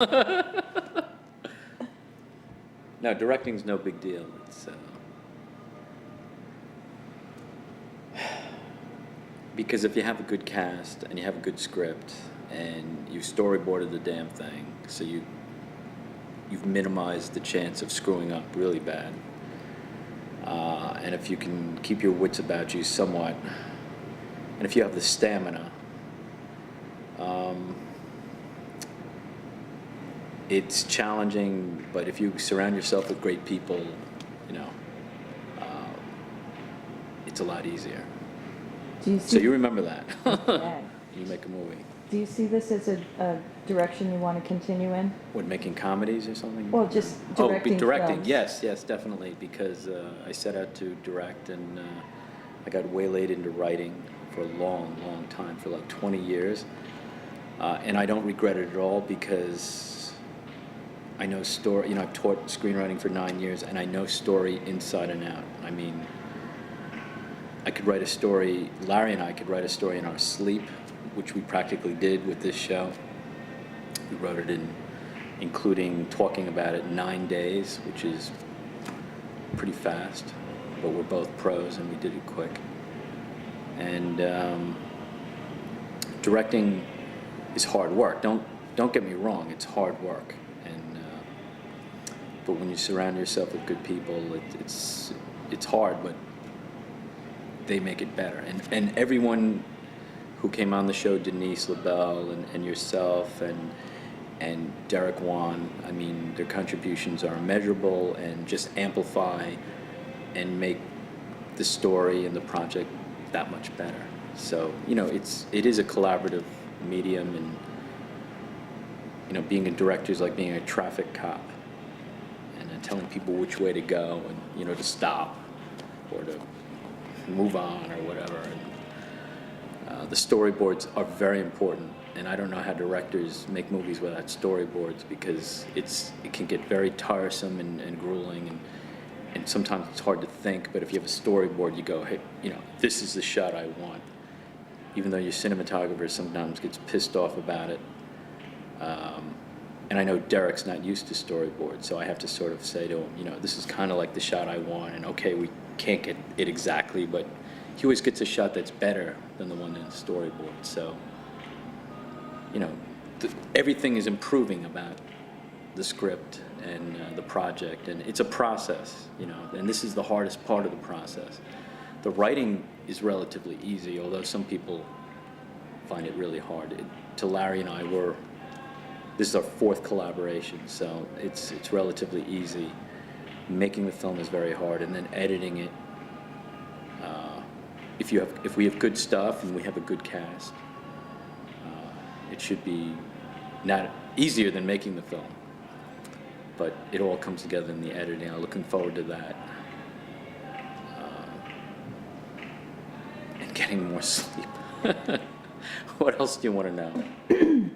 No, directing's no big deal. It's because if you have a good cast and you have a good script and you storyboarded the damn thing, so you've minimized the chance of screwing up really bad. And if you can keep your wits about you somewhat, and if you have the stamina, it's challenging, but if you surround yourself with great people, you know, it's a lot easier. Do you see, So you remember that. Okay. You make a movie. Do you see this as a direction you want to continue in? What, making comedies or something? Well, just directing directing. films. Yes, definitely, because I set out to direct, and I got waylaid into writing for a long time, for like 20 years. And I don't regret it at all, because I know story, I've taught screenwriting for 9 years, and I know story inside and out. I mean, I could write a story, Larry and I could write a story in our sleep, which we practically did with this show. We wrote it including talking about it 9 days, which is pretty fast, but we're both pros and we did it quick. And directing is hard work. Don't get me wrong, it's hard work. But when you surround yourself with good people, it's hard, but they make it better. And everyone who came on the show, Denise LaBelle and yourself and Derek Wan, I mean, their contributions are immeasurable and just amplify and make the story and the project that much better. So, it is a collaborative medium, and being a director is like being a traffic cop and telling people which way to go and, to stop or to move on or whatever. And the storyboards are very important, and I don't know how directors make movies without storyboards, because it can get very tiresome and grueling, and sometimes it's hard to think, but if you have a storyboard, you go, hey, this is the shot I want. Even though your cinematographer sometimes gets pissed off about it. And I know Derek's not used to storyboards, so I have to sort of say to him, this is kind of like the shot I want, and okay, we can't get it exactly, but he always gets a shot that's better than the one in the storyboard. So, everything is improving about the script and the project, and it's a process, and this is the hardest part of the process. The writing is relatively easy, although some people find it really hard. To Larry and I, this is our 4th collaboration, so it's relatively easy. Making the film is very hard, and then editing it. If we have good stuff and we have a good cast, it should be not easier than making the film. But it all comes together in the editing. I'm looking forward to that. And getting more sleep. What else do you want to know?